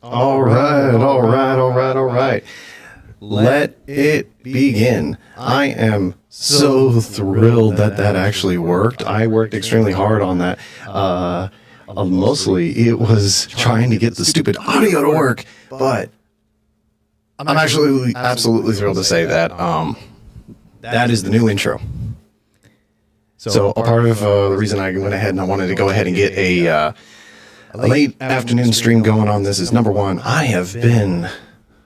All right. Let it begin. I am so thrilled that actually worked. I worked extremely hard on that. Mostly it was trying to get the stupid audio to work, but I'm actually absolutely thrilled to say that that is the new intro. So a part of the reason I went ahead and I wanted to go ahead and get a late afternoon stream going on this is, number one, I have been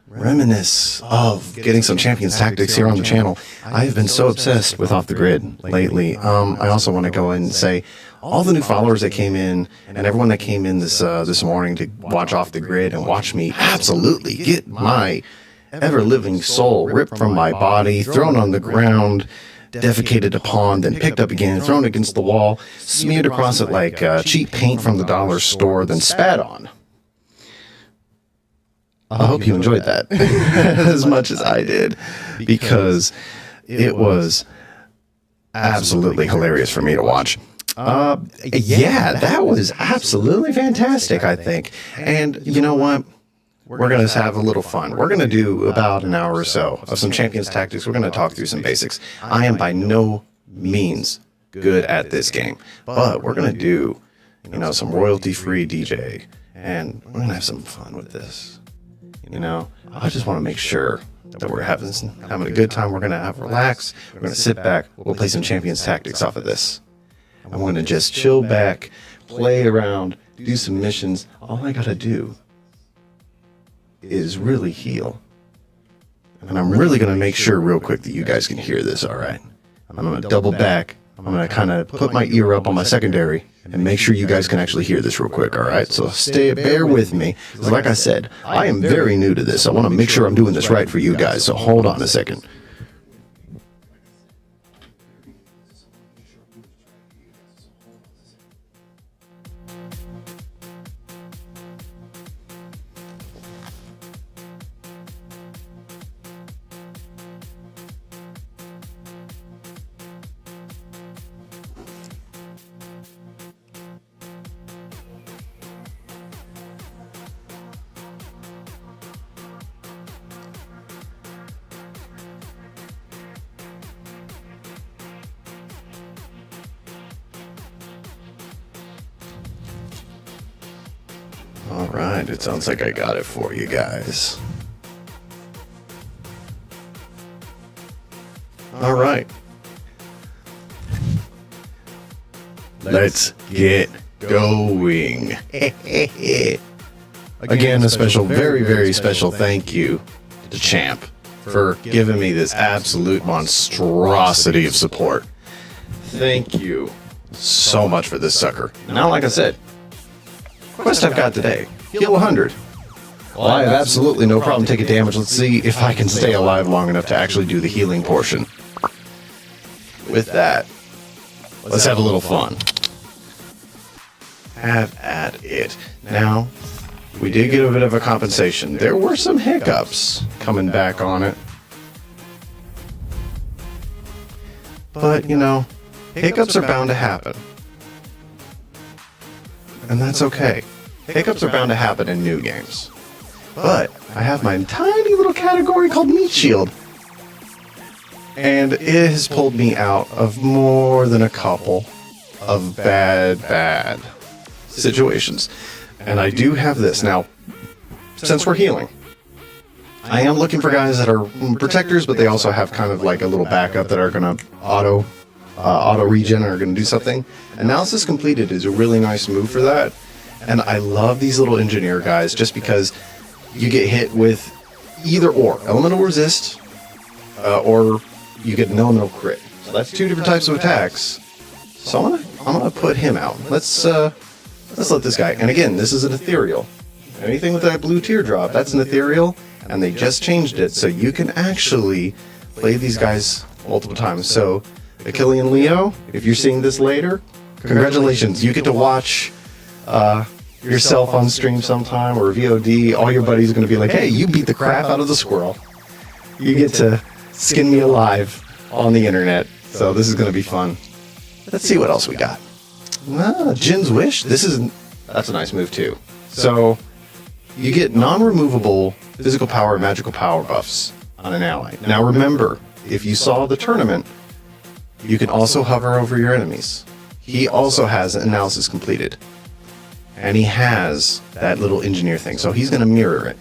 reminisce of getting some Champions Tactics here on the channel. I have been so obsessed with Off the Grid lately. I also want to go and say all the new followers that came in and everyone that came in this morning to watch Off the Grid and watch me absolutely get my ever-living soul ripped from my body, thrown on the ground, defecated upon, then picked up again, thrown against the wall, smeared across it like cheap paint from the dollar store, then spat on. I hope you enjoyed that as much as I did, because it was absolutely hilarious for me to watch. Yeah, that was absolutely fantastic, I think. And you know what? We're going to have a little fun. We're going to do about an hour or so of some Champions Tactics. We're going to talk through some basics. I am by no means good at this game, but we're going to do, some royalty-free DJ, and we're going to have some fun with this. I just want to make sure that we're having a good time. We're going to relax. We're going to sit back. We'll play some Champions Tactics off of this. I'm going to just chill back, play around, do some missions. All I got to do is really heal. And I'm really going to make sure real quick that you guys can hear this, all right? I'm going to double back. I'm going to kind of put my ear up on my secondary and make sure you guys can actually hear this real quick, all right? So bear with me. Because like I said, I am very new to this. I want to make sure I'm doing this right for you guys, so hold on a second. All right, it sounds like I got it for you guys. All right. Let's get going. Again, a special, very, very special thank you to Champ for giving me this absolute monstrosity of support. Thank you so much for this sucker. Now, like I said, quest I've got today, heal 100. Well, I have absolutely no problem taking damage. Let's see if I can stay alive long enough to actually do the healing portion. With that, let's have a little fun. Have at it. Now, we did get a bit of a compensation. There were some hiccups coming back on it. But, hiccups are bound to happen. And that's okay. Hiccups are bound to happen in new games. But I have my tiny little category called Meat Shield. And it has pulled me out of more than a couple of bad situations. And I do have this. Now, since we're healing, I am looking for guys that are protectors, but they also have kind of like a little backup that are going to auto regen or are going to do something. Analysis completed is a really nice move for that. And I love these little engineer guys just because you get hit with either or elemental resist or you get no crit. So that's two different types of attacks. So I'm gonna put him out. Let's let this guy. And again, this is an ethereal. Anything with that blue teardrop, that's an ethereal, and they just changed it so you can actually play these guys multiple times. So Achillean Leo, if you're seeing this later, congratulations. You get to watch yourself on stream sometime or VOD. All your buddies are going to be like, hey, you beat the crap out of the squirrel. You get to skin me alive on the internet. So this is going to be fun. Let's see what else we got. Jin's Wish. That's a nice move too. So you get non-removable physical power and magical power buffs on an ally. Now remember, if you saw the tournament, you can also hover over your enemies. He also has analysis completed. And he has that little engineer thing, so he's going to mirror it.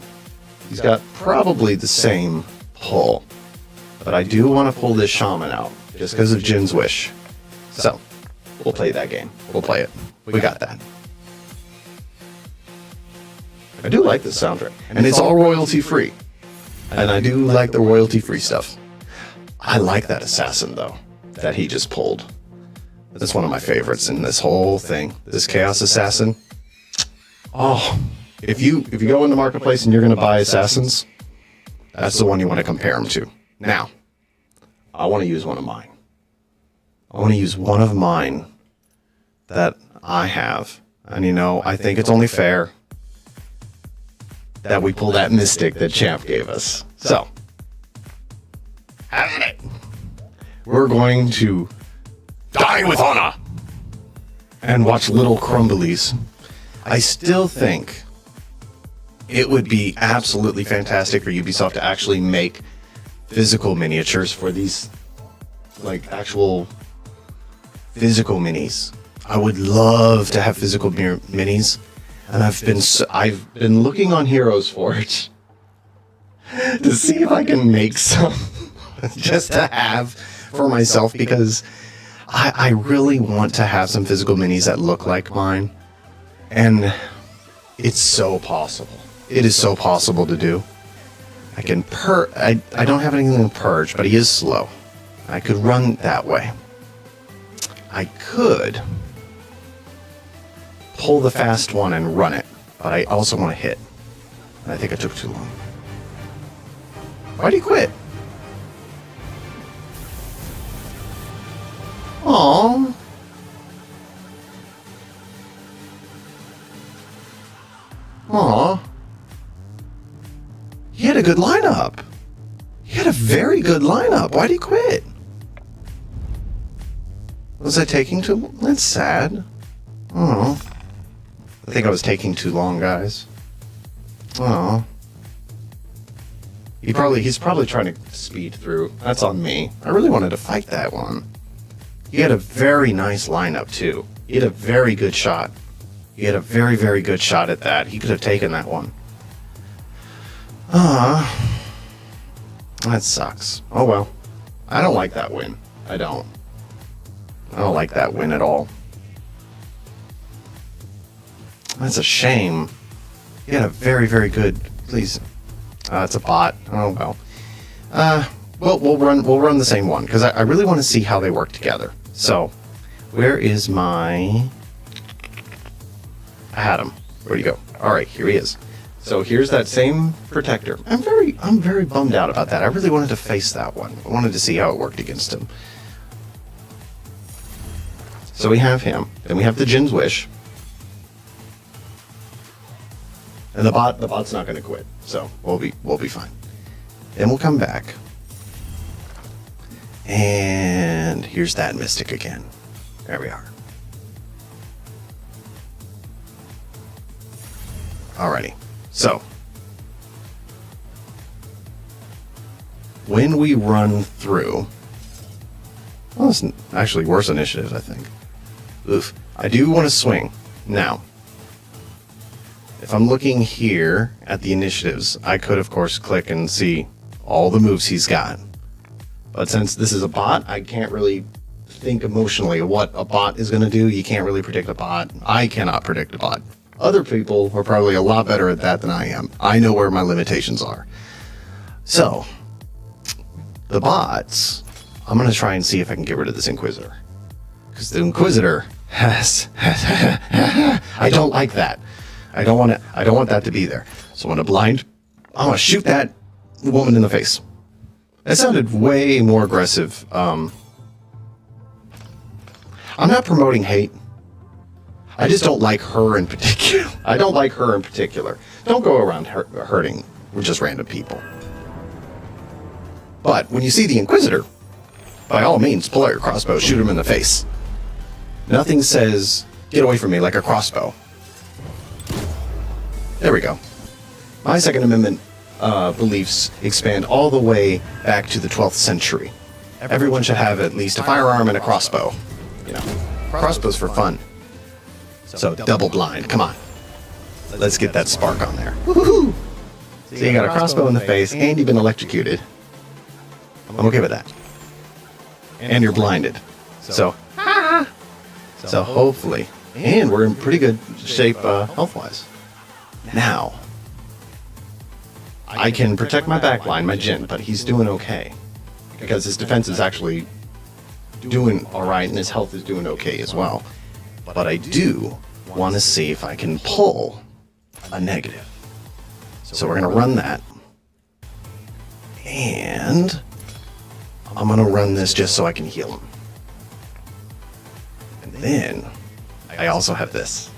He's got probably the same pull. But I do want to pull this shaman out, just because of Jin's wish. So, we'll play that game. We'll play it. We got that. I do like this soundtrack. And it's all royalty-free. And I do like the royalty-free stuff. I like that assassin, though, that he just pulled. That's one of my favorites in this whole thing. This Chaos Assassin. Oh, if you go in the marketplace and you're going to buy assassins, that's the one you want to compare them to. Now, I want to use one of mine. I want to use one of mine that I have. And you know, I think it's only fair that we pull that mystic that Champ gave us. So, have it. We're going to die with honor and watch little crumblies. I still think it would be absolutely fantastic for Ubisoft to actually make physical miniatures for these, like, actual physical minis. I would love to have physical minis, and I've been looking on Heroes Forge to see if I can make some just to have for myself, because I really want to have some physical minis that look like mine. And it's so possible. It is so possible to do. I can I don't have anything to purge, but he is slow. I could run that way. I could pull the fast one and run it, but I also want to hit. And I think I took too long. Why'd he quit? Aww. Aw. He had a good lineup. He had a very good lineup. Why'd he quit? Was I taking too long? That's sad. Oh. I think I was taking too long, guys. Oh. He's probably trying to speed through. That's on me. I really wanted to fight that one. He had a very nice lineup, too. He had a very good shot. He had a very, very good shot at that. He could have taken that one. That sucks. Oh well. I don't like that win. I don't like that win at all. That's a shame. He had a very, very good... Please. It's a bot. Oh well. Well, we'll run the same one, because I really want to see how they work together. So, where is my... I had him. Where'd he go? Alright, here he is. So here's that same protector. I'm very bummed out about that. I really wanted to face that one. I wanted to see how it worked against him. So we have him. Then we have the Jin's Wish. And the bot's not going to quit. So we'll be fine. Then we'll come back. And here's that Mystic again. There we are. Alrighty. So, when we run through... Well, it's actually worse initiatives, I think. Oof. I do want to swing. Now, if I'm looking here at the initiatives, I could, of course, click and see all the moves he's got. But since this is a bot, I can't really think emotionally of what a bot is going to do. You can't really predict a bot. I cannot predict a bot. Other people are probably a lot better at that than I am. I know where my limitations are. So, the bots, I'm going to try and see if I can get rid of this Inquisitor. Because the Inquisitor has... I don't like that. I don't want that to be there. So I'm going to blind... I'm going to shoot that woman in the face. That sounded way more aggressive. I'm not promoting hate. I just don't like her in particular. I don't like her in particular. Don't go around hurting just random people. But when you see the Inquisitor, by all means, pull out your crossbow, shoot him in the face. Nothing says, get away from me, like a crossbow. There we go. My Second Amendment beliefs expand all the way back to the 12th century. Everyone should have at least a firearm and a crossbow. You know, crossbows for fun. So double blind, come on. Let's get that spark on there. Woohoo! So you got a crossbow in the face and you've been electrocuted. I'm okay with that. And you're blinded. So hopefully, and we're in pretty good shape health-wise. Now, I can protect my backline, my Jin, but he's doing okay. Because his defense is actually doing alright and his health is doing okay as well. But I do want to see if I can pull a negative. So we're going to run that. And I'm going to run this just so I can heal him. And then I also have this.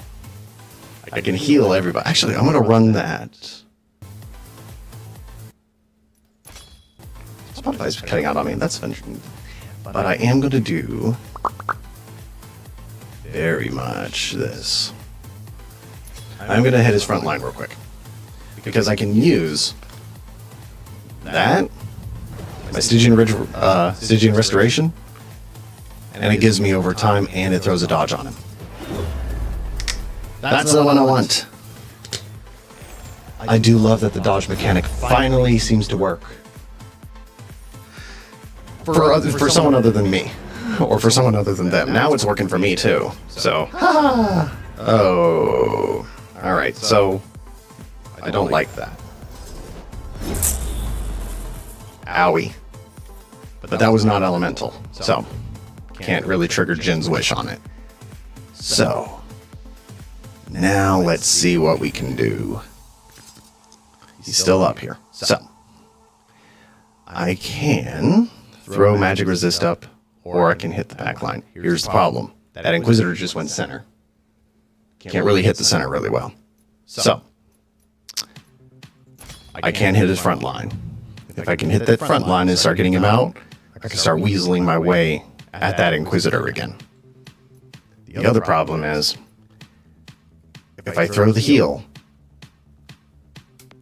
I can heal everybody. Actually, I'm going to run that. Spotify's cutting out on me. That's fun. But I am going to do very much this. I'm going to hit his front line real quick. Because I can use that, my Stygian Restoration, and it gives me overtime, and it throws a dodge on him. That's the one I want. I do love that the dodge mechanic finally seems to work. For someone other than me. Or for someone other than them. Now it's working for me, too. So, oh. Alright, so I don't like that. Owie. But that was not elemental, so can't really trigger Jin's wish on it. So, now let's see what we can do. He's still up here. So, I can throw magic resist up, or I can hit the back line. Here's the problem. That Inquisitor just went center. Can't really hit the center really well. So, I can't hit his front line. If I can hit that front line and start getting him out, I can start weaseling my way at that Inquisitor again. The other problem is, if I throw the heal,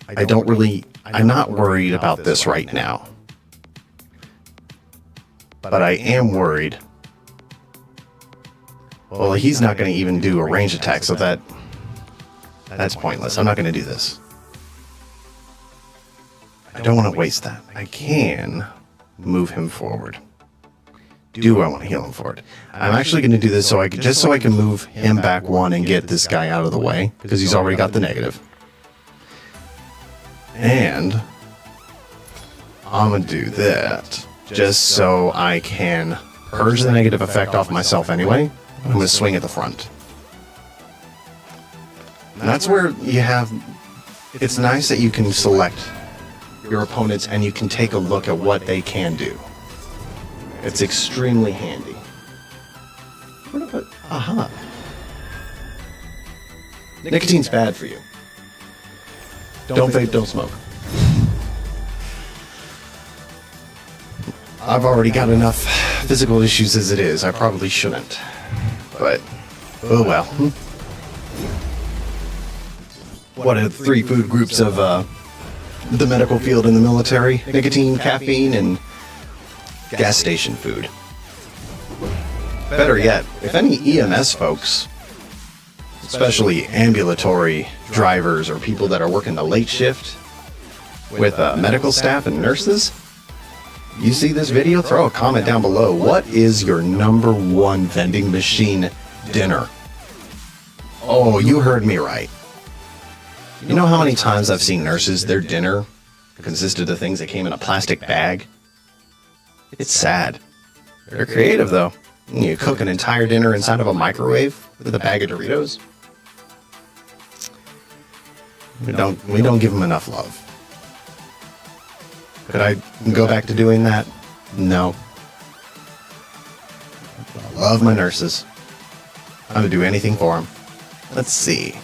I'm not worried about this right now. But I am worried. Well, he's not going to even do a range attack, so that's pointless. I'm not going to do this. I don't want to waste that. I can move him forward. Do I want to heal him forward? I'm actually going to do this so I can move him back one and get this guy out of the way, because he's already got the negative. And I'm going to do that just so I can purge the negative effect off myself anyway. I'm going to swing at the front. And that's where you have... It's nice that you can select your opponents and you can take a look at what they can do. It's extremely handy. Aha. Nicotine's bad for you. Don't vape, don't smoke. I've already got enough physical issues as it is. I probably shouldn't. But, oh well. What are the 3 food groups of the medical field and the military? Nicotine, caffeine, and gas station food. Better yet, if any EMS folks, especially ambulatory drivers or people that are working the late shift with medical staff and nurses, you see this video, throw a comment down below. What is your #1 vending machine dinner? Oh, you heard me right. You know how many times I've seen nurses, their dinner consisted of things that came in a plastic bag? It's sad. They're creative, though. You cook an entire dinner inside of a microwave with a bag of Doritos. We don't give them enough love. Could I go back to doing that? No. I love my nurses. I'm going to do anything for them. Let's see.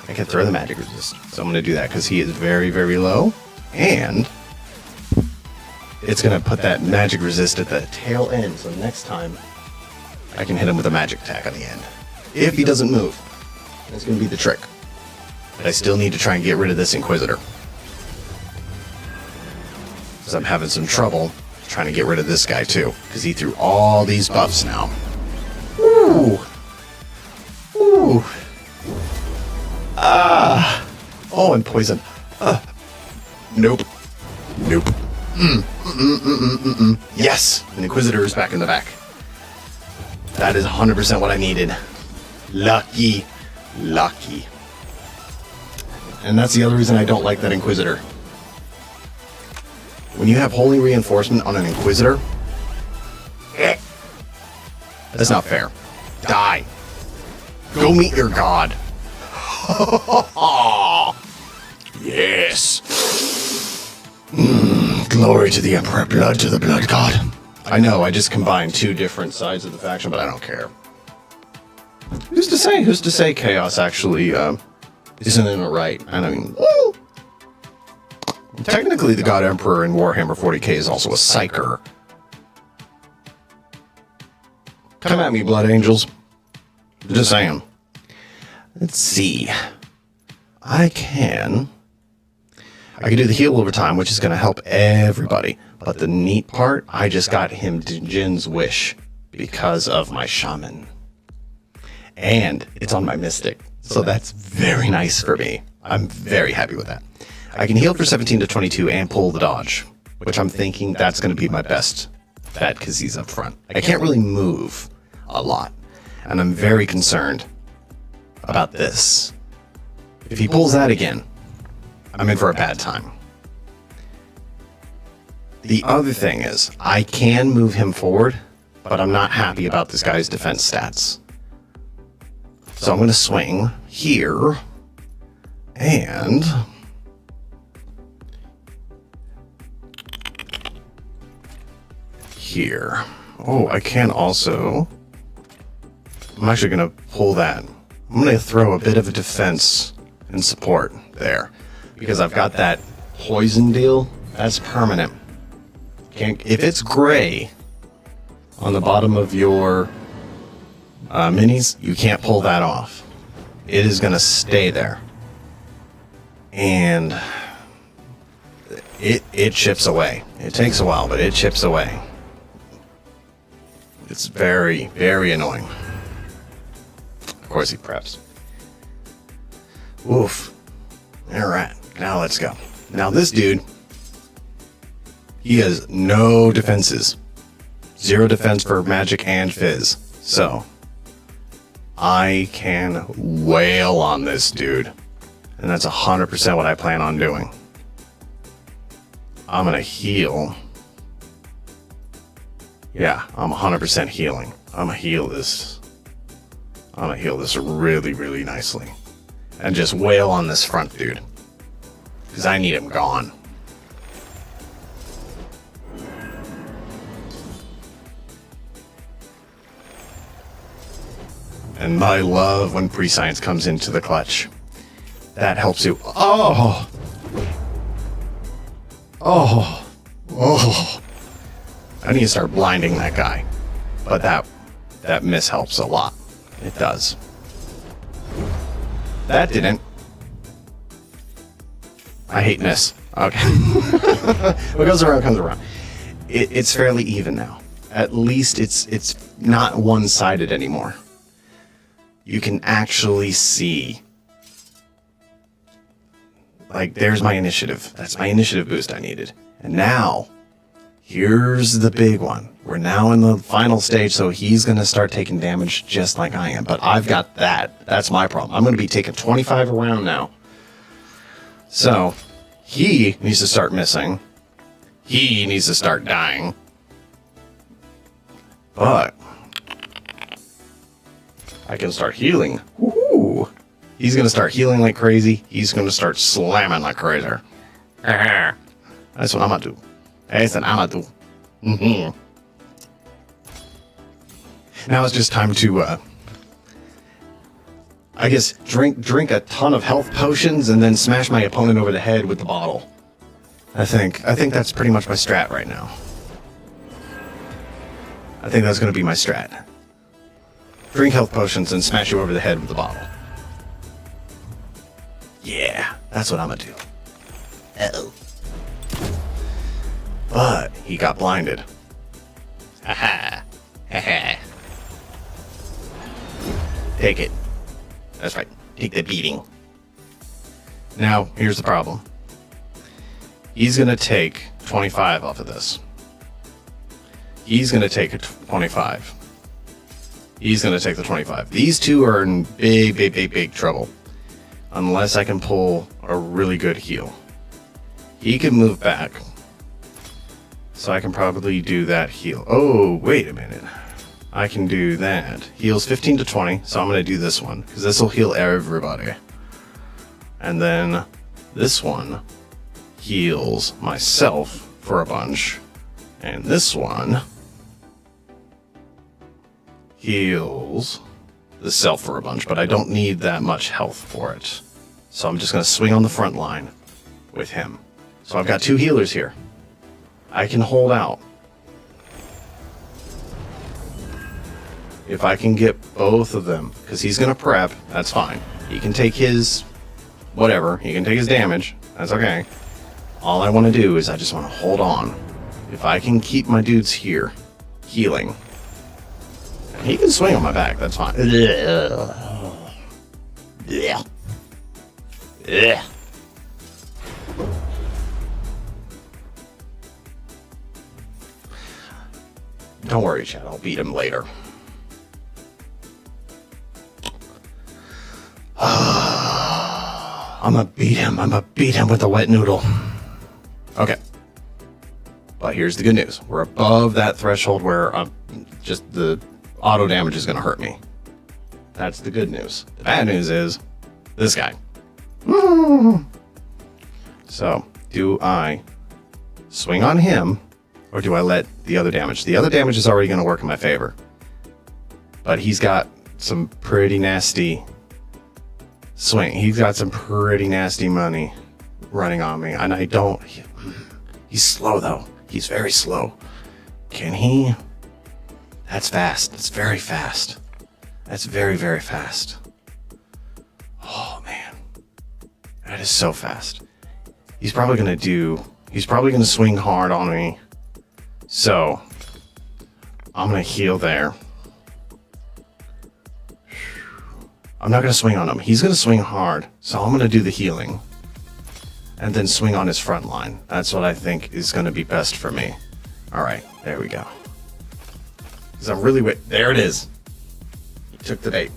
I can throw the magic resist. So I'm going to do that because he is very, very low. And it's going to put that magic resist at the tail end. So next time I can hit him with a magic attack on the end. If he doesn't move. That's going to be the trick. But I still need to try and get rid of this Inquisitor. Because I'm having some trouble trying to get rid of this guy too. Because he threw all these buffs now. Ooh. Ooh. Ah. Oh, and poison. Nope. Nope. Yes! An Inquisitor is back in the back. That is 100% what I needed. Lucky. Lucky. And that's the other reason I don't like that Inquisitor. When you have Holy Reinforcement on an Inquisitor, that's not fair. Die. Go meet your god. Yes. Glory to the Emperor, blood to the blood god. I know, I just combined two different sides of the faction, but I don't care. Who's to say? Who's to say Chaos actually isn't in the right? I mean, technically the God Emperor in Warhammer 40k is also a Psyker. Come at me, Blood Angels. Just saying. Let's see. I can do the heal over time, which is going to help everybody. But the neat part, I just got him Jin's Wish because of my Shaman. And it's on my Mystic. So that's very nice for me. I'm very happy with that. I can heal for 17 to 22 and pull the dodge, which I'm thinking that's going to be my best bet because he's up front. I can't really move a lot. And I'm very concerned about this. If he pulls that again, I'm in for a bad time. The other thing is, I can move him forward, but I'm not happy about this guy's defense stats. So I'm going to swing here, and here. Oh, I can also... I'm actually going to pull that. I'm going to throw a bit of a defense and support there. Because I've got that poison deal, that's permanent. If it's gray on the bottom of your minis, you can't pull that off. It is going to stay there. And it chips away. It takes a while, but it chips away. It's very, very annoying. Of course he preps. Oof. Alright, now let's go. Now this dude, he has no defenses. 0 defense for magic and fizz. So, I can wail on this dude. And that's 100% what I plan on doing. I'm gonna heal. Yeah, I'm 100% healing. I'm gonna heal this. I'm gonna heal this really, really nicely. And just wail on this front dude. Because I need him gone. And I love when Prescience comes into the clutch. That helps you. Oh! Oh! Oh! I need to start blinding that guy. But that miss helps a lot. It does. That didn't. I hate miss. Okay. What goes around comes around. It's fairly even now. At least it's not one-sided anymore. You can actually see. Like, there's my initiative. That's my initiative boost I needed. And now, here's the big one. We're now in the final stage, so he's going to start taking damage just like I am. But I've got that. That's my problem. I'm going to be taking 25 around now. So, he needs to start missing. He needs to start dying. But I can start healing. Woohoo! He's going to start healing like crazy. He's going to start slamming like crazy. That's what I'm going to do. That's what I'm going to do. Mm-hmm. Now it's just time to, I guess, drink a ton of health potions and then smash my opponent over the head with the bottle. I think that's pretty much my strat right now. I think that's going to be my strat. Drink health potions and smash you over the head with the bottle. Yeah, that's what I'm gonna do. Uh-oh. But he got blinded. Haha. Haha. Take it. That's right. Take the beating. Now, here's the problem. He's gonna take 25 off of this. He's gonna take a 25. He's gonna take the 25. These two are in big trouble. Unless I can pull a really good heal. He can move back. So I can probably do that heal. Oh, wait a minute. I can do that. Heals 15 to 20, so I'm gonna do this one. Because this will heal everybody. And then this one heals myself for a bunch. And this one heals the self for a bunch, but I don't need that much health for it. So I'm just going to swing on the front line with him. So I've got two healers here. I can hold out. If I can get both of them, because he's going to prep, that's fine. He can take his whatever. He can take his damage. That's okay. All I want to do is I just want to hold on. If I can keep my dudes here, healing. He can swing on my back, that's fine. Yeah. Yeah. Don't worry, Chad, I'll beat him later. I'm gonna beat him with a wet noodle. Okay. But here's the good news. We're above that threshold where just the auto damage is going to hurt me. That's the good news. The bad news is this guy. So, do I swing on him or do I let the other damage? The other damage is already going to work in my favor. But he's got some pretty nasty swing. He's got some pretty nasty money running on me. And I don't... He's slow, though. He's very slow. Can he... That's fast. That's very fast. That's very fast. Oh, man. That is so fast. He's probably going to swing hard on me. So, I'm going to heal there. I'm not going to swing on him. He's going to swing hard. So, I'm going to do the healing. And then swing on his front line. That's what I think is going to be best for me. Alright, there we go. Because I'm really... There it is. He took the bait.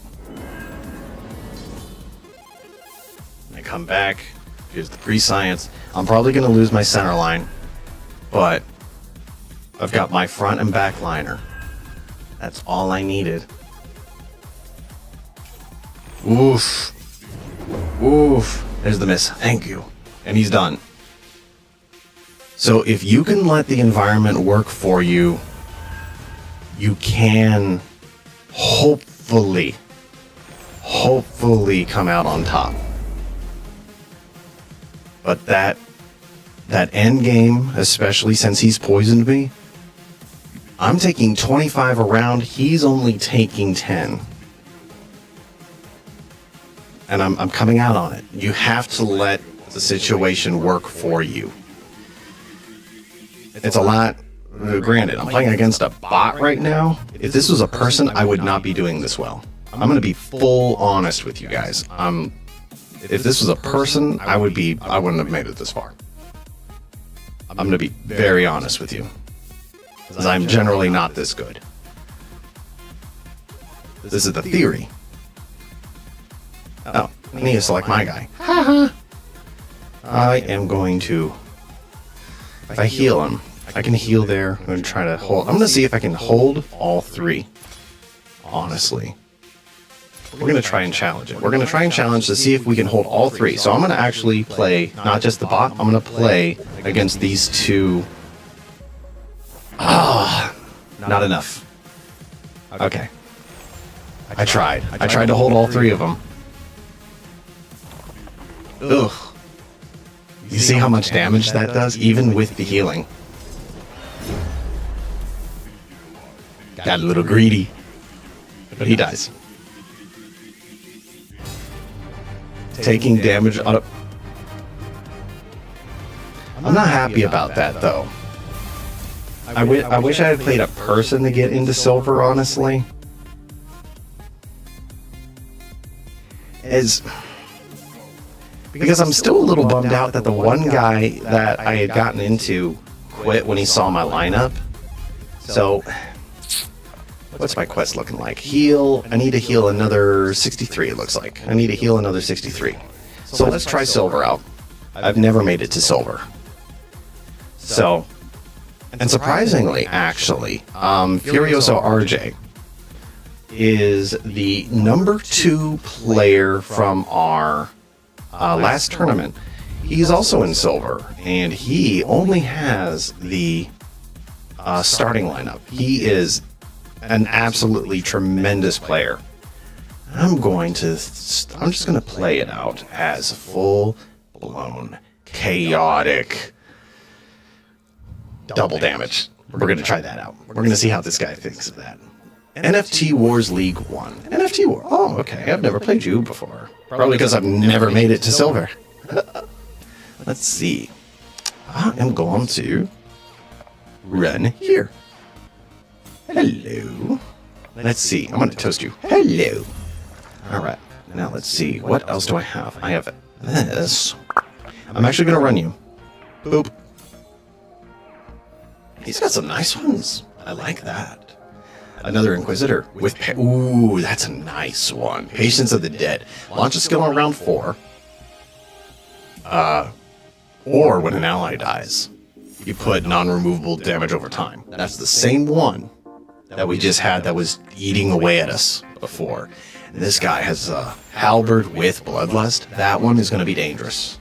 I come back. Here's the pre-science. I'm probably going to lose my center line. But I've got my front and back liner. That's all I needed. Oof. Oof. There's the miss. Thank you. And he's done. So if you can let the environment work for you, you can hopefully come out on top. But that end game, especially since he's poisoned me, I'm taking 25 around, he's only taking 10. And I'm coming out on it. You have to let the situation work for you. It's a lot. Granted, I'm playing against a bot right now. If this was a person, I would not be doing this well. I'm going to be full honest with you guys. If this was a person, I wouldn't have made it this far. I'm going to be very honest with you. Because I'm generally not this good. This is the theory. Oh, I need to select my guy. I am going to... If I heal him, I can heal there. I'm going to try to hold... I'm going to see if I can hold all three. Honestly. We're going to try and challenge it. We're going to try and challenge to see if we can hold all three. So I'm going to actually play not just the bot. I'm going to play against these two. Not enough. Okay. I tried. I tried to hold all three of them. Ugh. You see how much damage that does, even with the healing? Got a little greedy. But he dies. taking damage on a... I'm not happy about that, though. I wish I had played a person to get into silver, honestly. Because I'm still a little bummed out that the one guy that I had gotten into quit when he saw my lineup. So, what's my quest looking like? Heal. I need to heal another 63, it looks like. I need to heal another 63. So let's try silver out. I've never made it to silver. So, and surprisingly, actually, Furioso RJ is the number 2 player from our last tournament. He's also in silver, and he only has the starting lineup. He is an absolutely tremendous player. I'm just going to play it out as full-blown, chaotic, double damage. We're going to try that out. We're going to see how this guy thinks of that. NFT Wars League 1. NFT War. Oh, okay. I've never played you before. Probably because I've never made it to silver. Let's see. I am going to run here. Hello. Let's see. I'm going to toast you. Hello. All right. Now let's see. What else do I have? I have this. I'm actually going to run you. Boop. He's got some nice ones. I like that. Another Inquisitor with... Ooh, that's a nice one. Patience of the Dead. Launch a skill on round 4. Or when an ally dies, you put non-removable damage over time. That's the same one that we just had that was eating away at us before. And this guy has a halberd with bloodlust. That one is going to be dangerous.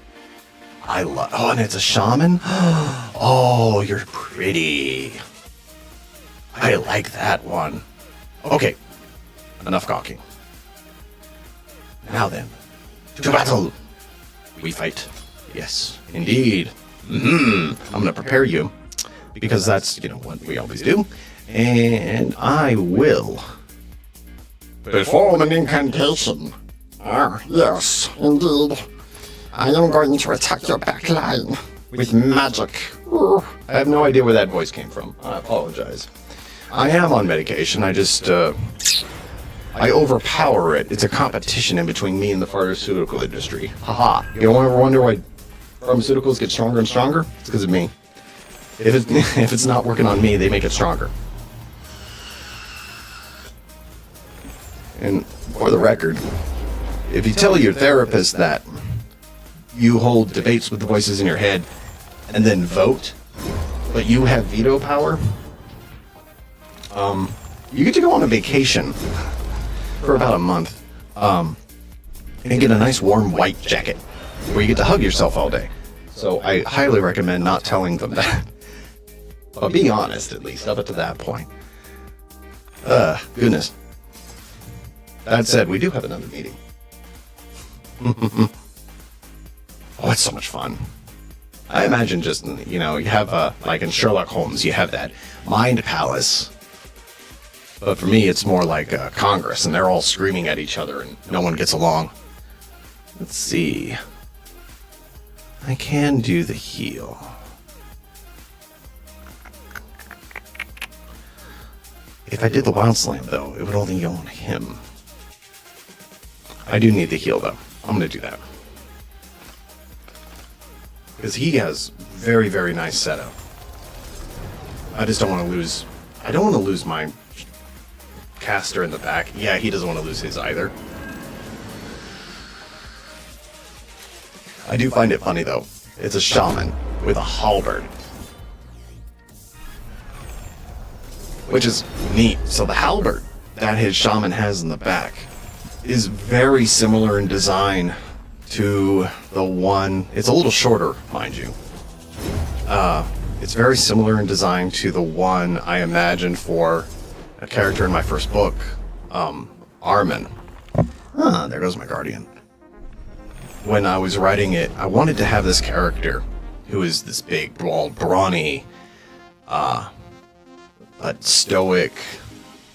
I love... Oh, and it's a shaman? Oh, you're pretty. I like that one. Okay. Enough gawking. Now then. To battle. We fight. Yes, indeed. I'm going to prepare you. Because that's, what we always do. And I will perform an incantation. Ah, yes, indeed. I am going to attack your back line with magic. I have no idea where that voice came from. I apologize. I am on medication. I just, I overpower it. It's a competition in between me and the pharmaceutical industry. Haha. You don't ever wonder why pharmaceuticals get stronger and stronger? It's because of me. If it's not working on me, they make it stronger. And for the record, if you tell your therapist that you hold debates with the voices in your head and then vote, but you have veto power, you get to go on a vacation for about a month and get a nice warm white jacket where you get to hug yourself all day. So I highly recommend not telling them that. But be honest, at least, up to that point. Goodness. That said, we do have another meeting. Oh, it's so much fun. I imagine just, you have, like in Sherlock Holmes, you have that mind palace. But for me, it's more like Congress, and they're all screaming at each other, and no one gets along. Let's see. I can do the heal. If I did the Wild Slam, though, it would only go on him. I do need the heal, though. I'm going to do that. Because he has very, very nice setup. I just don't want to lose... I don't want to lose my caster in the back. Yeah, he doesn't want to lose his either. I do find it funny, though. It's a shaman with a halberd. Which is neat. So the halberd that his shaman has in the back is very similar in design to the one... It's a little shorter, mind you. It's very similar in design to the one I imagined for a character in my first book, Armin. There goes my guardian. When I was writing it, I wanted to have this character who is this big, bald, brawny, but stoic,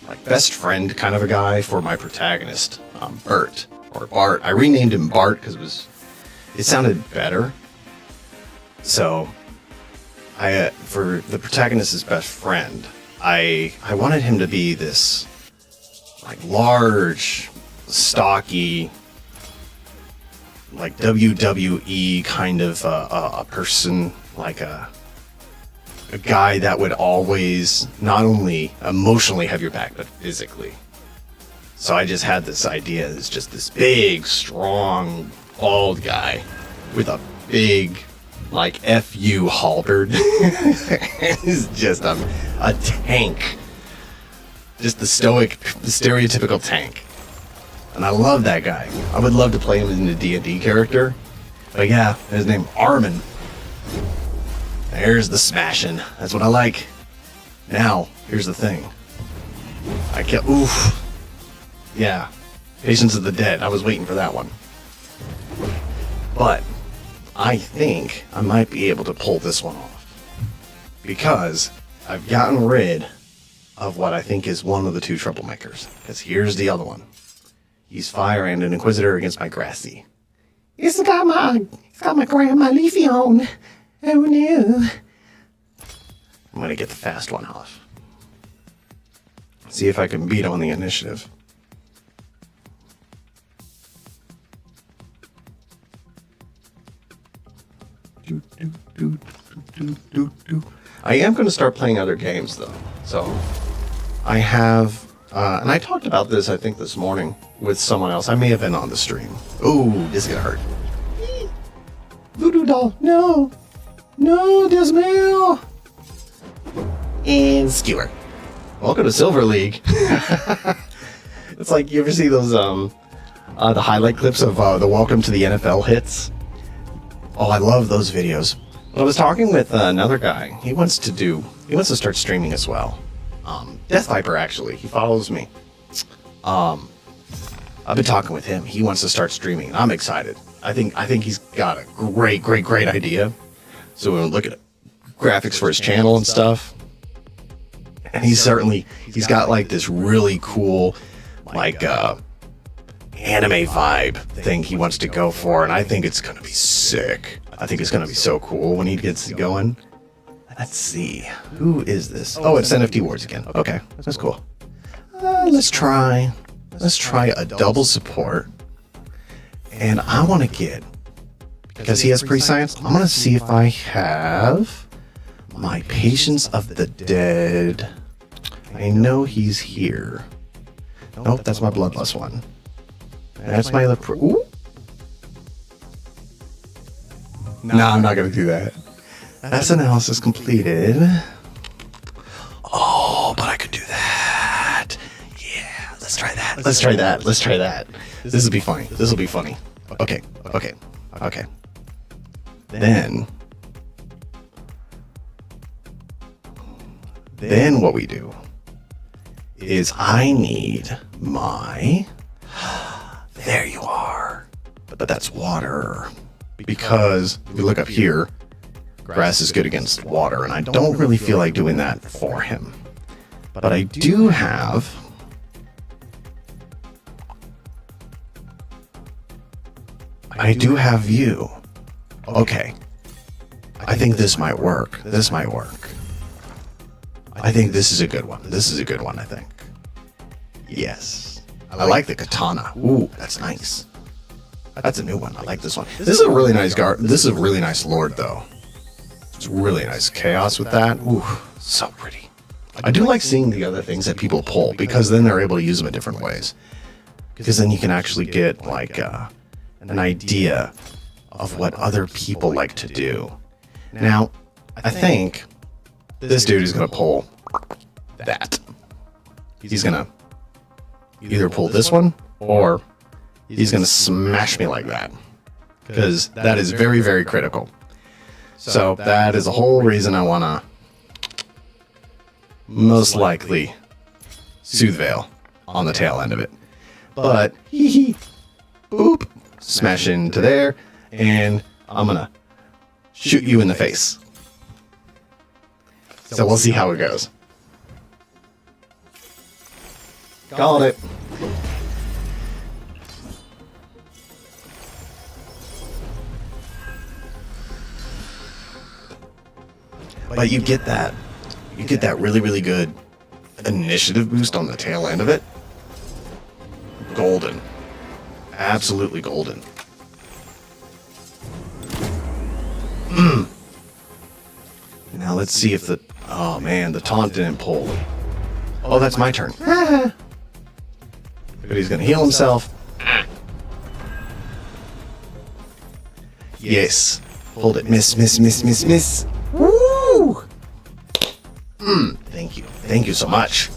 like best friend kind of a guy for my protagonist, Bert. or Bart. I renamed him Bart because it sounded better. So for the protagonist's best friend, I wanted him to be this like large, stocky, like WWE kind of a person, like a guy that would always not only emotionally have your back, but physically. So I just had this idea. It's just this big, strong, bald guy with a big, like, FU halberd. He's just a tank. Just the stereotypical tank. And I love that guy. I would love to play him in a D&D character. But yeah, his name Armin. There's the smashing. That's what I like. Now, here's the thing. I can't. Oof. Yeah. Patience of the Dead. I was waiting for that one. But I think I might be able to pull this one off. Because I've gotten rid of what I think is one of the two troublemakers. Because here's the other one. He's fire and an inquisitor against my grassy. It's got my grandma Leafy on. Oh no. I'm gonna get the fast one off. See if I can beat him on the initiative. I am going to start playing other games though. So I have, and I talked about this I think this morning with someone else. I may have been on the stream. Ooh, this is gonna hurt. Voodoo doll, no. No, Dismail! And skewer. Welcome to Silver League. It's like, you ever see those, the highlight clips of the Welcome to the NFL hits? Oh, I love those videos. I was talking with another guy. He wants to start streaming as well. Death Viper, actually. He follows me. I've been talking with him. He wants to start streaming. I'm excited. I think he's got a great idea. So we'll look at graphics for his channel and stuff. And he's got like this really cool, like, anime vibe thing he wants to go for. And I think it's going to be sick. I think it's going to be so cool when he gets going. Let's see. Who is this? Oh, it's NFT Wars again. Okay, that's cool. Let's try a double support. And I want to get, because he has pre-science, I'm going to see if I have my Patience of the Dead. I know he's here. Nope, that's my Bloodlust one. That's my other ooh. No, I'm not going to do that. That's analysis completed. Oh, but I could do that. Yeah, let's try that. Let's try that. This will be funny. This will be funny. Okay. Then what we do is I need my... There you are. But that's water. Because if you look up here, grass is good against water, and I don't really feel like doing that for him. But I do have... you. Okay. I think this might work. I think this is a good one. I think. Yes. I like the katana. Ooh, that's nice. That's a new one. I like this one. This is a really nice This is a really nice lord, though. It's really nice chaos with that. Ooh, so pretty. I do like seeing the other things that people pull, because then they're able to use them in different ways. Because then you can actually get, like, an idea of what other people like to do. Now, I think this dude is going to pull that. He's going to either pull this one, or he's going to smash me like that. Because that is very, very critical. So that is the whole reason I want to most likely Soothe Veil on the tail end of it. But, boop, smash into there, and I'm going to shoot you in the face. So we'll see how it goes. Called it. But you get that really, really good initiative boost on the tail end of it. Golden. Absolutely golden. Now let's see if the... Oh man, the taunt didn't pull. Oh, that's my turn. But he's gonna heal himself. Yes. Hold it. Miss, miss, miss, miss, miss. Woo! Thank you. Thank you so much.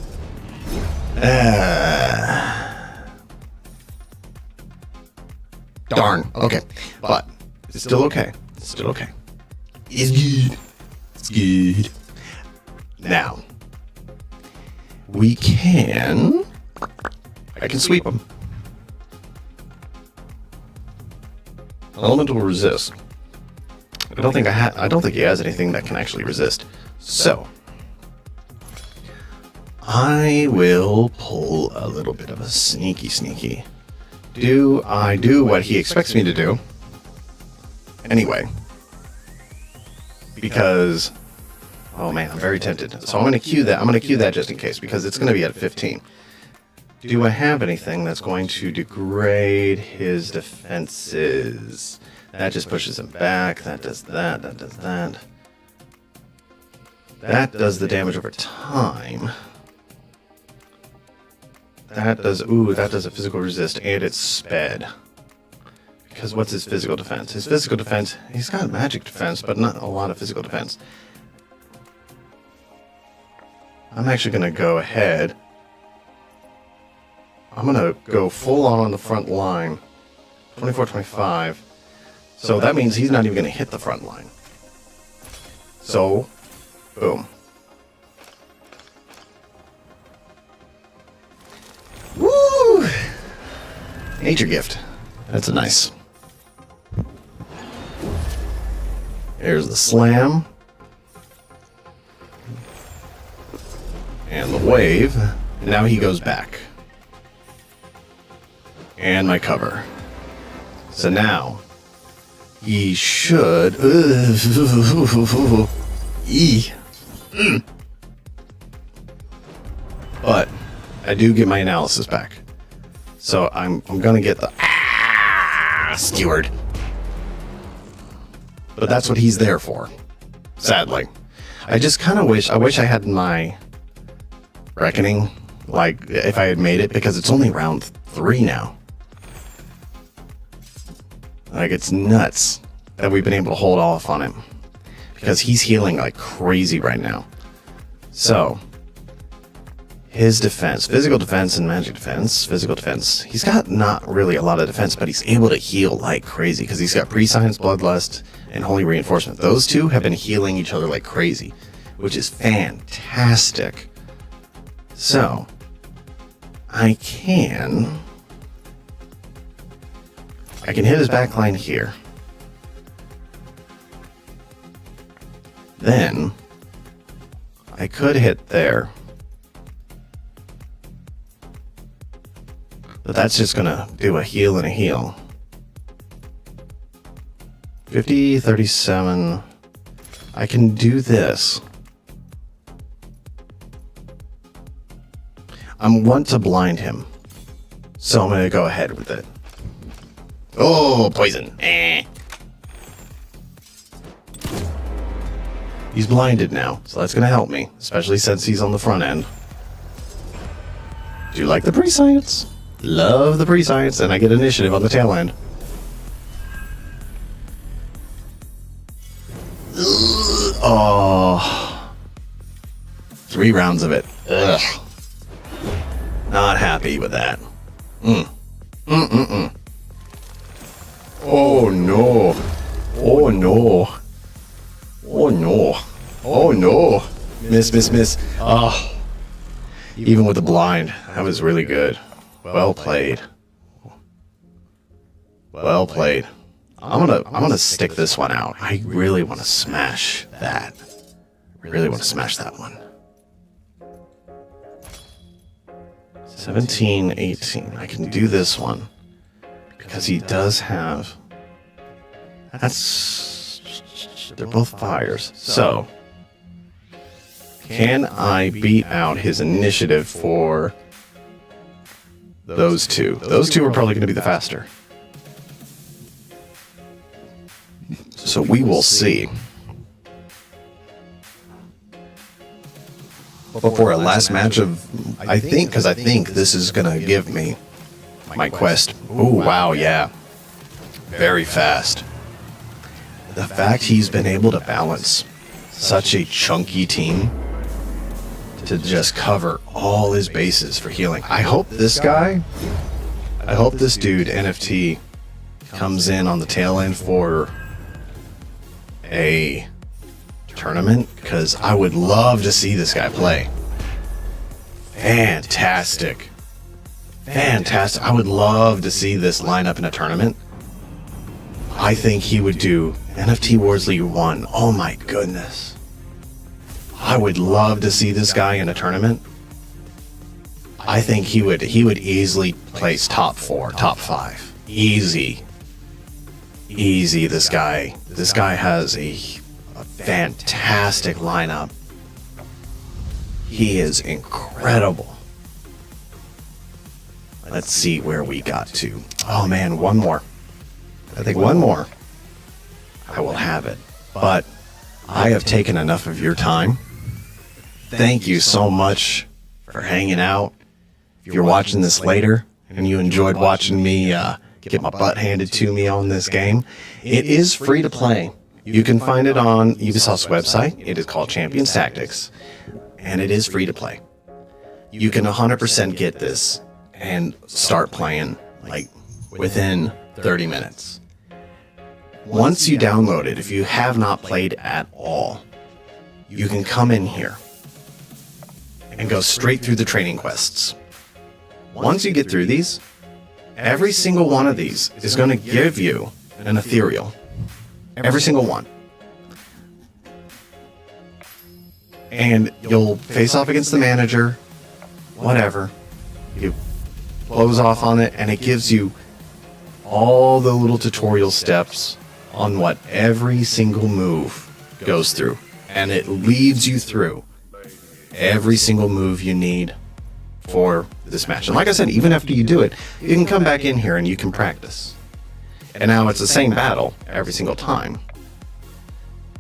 Darn. Okay. But it's still okay. It's still okay. It's good. It's good. Now, we can... I can sweep him. Elemental resist. I don't think he has anything that can actually resist. So, I will pull a little bit of a sneaky. Do I do what he expects me to do? Anyway. Because, oh man, I'm very tempted. So I'm going to queue that. I'm going to queue that just in case, because it's going to be at 15. Do I have anything that's going to degrade his defenses? That just pushes him back. That does that. That does that. That does the damage over time. That does a physical resist, and it's sped. Because what's his physical defense? His physical defense, he's got magic defense, but not a lot of physical defense. I'm actually going to go ahead. I'm going to go full on the front line. 24, 25. So that means he's not even going to hit the front line. So, boom. Woo! Nature gift. That's a nice. There's the slam. And the wave. And now he goes back. And my cover. So now, he should... But I do get my analysis back. So I'm gonna get the skewered. But that's what he's there for. Sadly. I just kind of wish I had my reckoning, like if I had made it, because it's only round 3 now. Like, it's nuts that we've been able to hold off on him, because he's healing like crazy right now. So, his defense, physical defense and magic defense, physical defense, he's got not really a lot of defense, but he's able to heal like crazy, because he's got Prescience, Bloodlust, and Holy Reinforcement. Those two have been healing each other like crazy, which is fantastic. So, I can hit his backline here. Then, I could hit there. But that's just gonna do a heal and a heal. 50, 37. I can do this. I'm want to blind him. So I'm gonna go ahead with it. Oh, poison. He's blinded now, so that's gonna help me, especially since he's on the front end. Do you like the Prescience? Love the Prescience, and I get initiative on the tail end. Oh. 3 rounds of it. Ugh. Not happy with that. Oh no. Oh no. Oh no. Oh no. Miss. Oh. Even with the blind, that was really good. Well played. Well played. I'm gonna stick this one out. I really want to smash that. Really want to smash that one. 17, 18. I can do this one because he does have. They're both fires. So Can I beat out his initiative for those two? Those two are probably going to be the faster. So we will see. Before a last match of, I think this is going to give me my quest. Oh, wow, yeah. Very fast. The fact he's been able to balance such a chunky team to just cover all his bases for healing. I hope this dude, NFT, comes in on the tail end for a tournament, because I would love to see this guy play. Fantastic. I would love to see this lineup in a tournament. I think he would do NFT Wars League 1. Oh my goodness. I would love to see this guy in a tournament. I think he would easily place top 4, top 5. Easy. This guy has a fantastic lineup. He is incredible. Let's see where we got to. Oh man, one more. I think one more. I will have it. But I have taken enough of your time. Thank you so much for hanging out. If you're watching this later and you enjoyed watching me get my butt handed to me on this game, it is free to play. You can find it on Ubisoft's website. It is called Champions Tactics, and it is free to play. You can 100% get this and start playing like within 30 minutes. Once you download it, if you have not played at all, you can come in here and go straight through the training quests. Once you get through these, every single one of these is going to give you an ethereal. Every single one. And you'll face off against the manager, whatever. You close off on it, and it gives you all the little tutorial steps on what every single move goes through. And it leads you through every single move you need for this match. And like I said, even after you do it, you can come back in here and you can practice. And now it's the same battle every single time.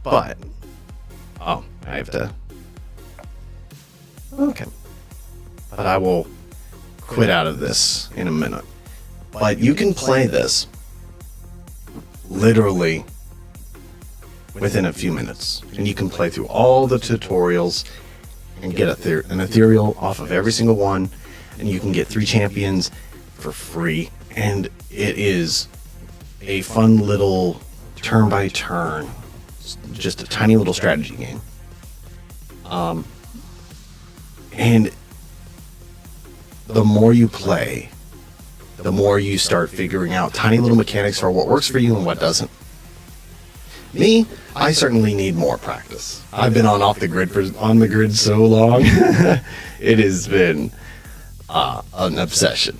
But, oh, I have to, okay. But I will quit out of this in a minute. But you can play this literally within a few minutes. And you can play through all the tutorials and get an ethereal off of every single one. And you can get 3 champions for free. And it is a fun little turn by turn, just a tiny little strategy game. And the more you play, the more you start figuring out tiny little mechanics for what works for you and what doesn't. Me, I certainly need more practice. I've been on the grid so long. It has been an obsession.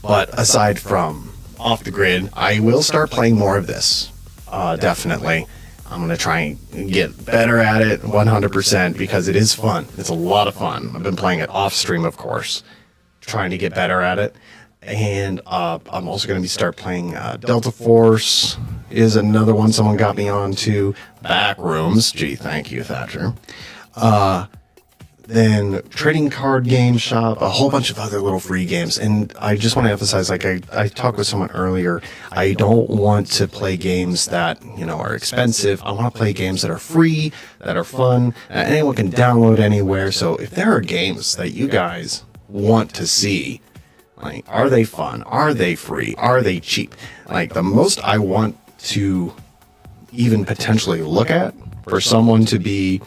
But aside from off the grid, I will start playing more of this. Definitely. I'm going to try and get better at it 100% because it is fun. It's a lot of fun. I've been playing it off stream, of course, trying to get better at it. And I'm also going to start playing Delta Force is another one someone got me on to. Backrooms. Gee, thank you, Thatcher. Then Trading Card Game Shop, a whole bunch of other little free games. And I just want to emphasize, like I talked with someone earlier, I don't want to play games that, are expensive. I want to play games that are free, that are fun, anyone can download anywhere. So if there are games that you guys want to see, like, are they fun? Are they free? Are they cheap? Like, the most I want to even potentially look at for someone to be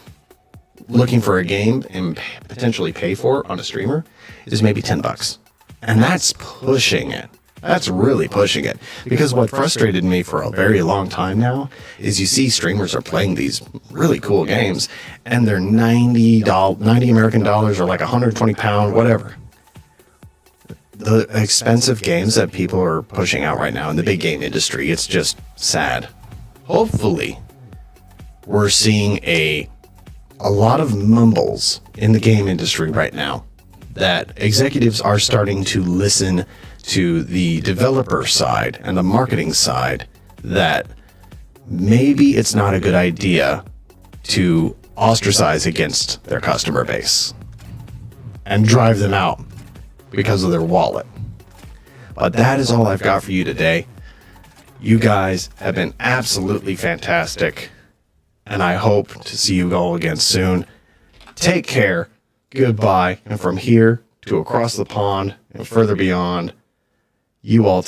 looking for a game and potentially pay for on a streamer is maybe $10. And that's pushing it. That's really pushing it. Because what frustrated me for a very long time now is you see streamers are playing these really cool games and they're $90 American dollars or like 120 pound, whatever. The expensive games that people are pushing out right now in the big game industry, it's just sad. Hopefully, we're seeing a a lot of mumbles in the game industry right now that executives are starting to listen to the developer side and the marketing side, that maybe it's not a good idea to ostracize against their customer base and drive them out because of their wallet. But that is all I've got for you today. You guys have been absolutely fantastic, and I hope to see you all again soon. Take care, goodbye, and from here to across the pond and further beyond, you all take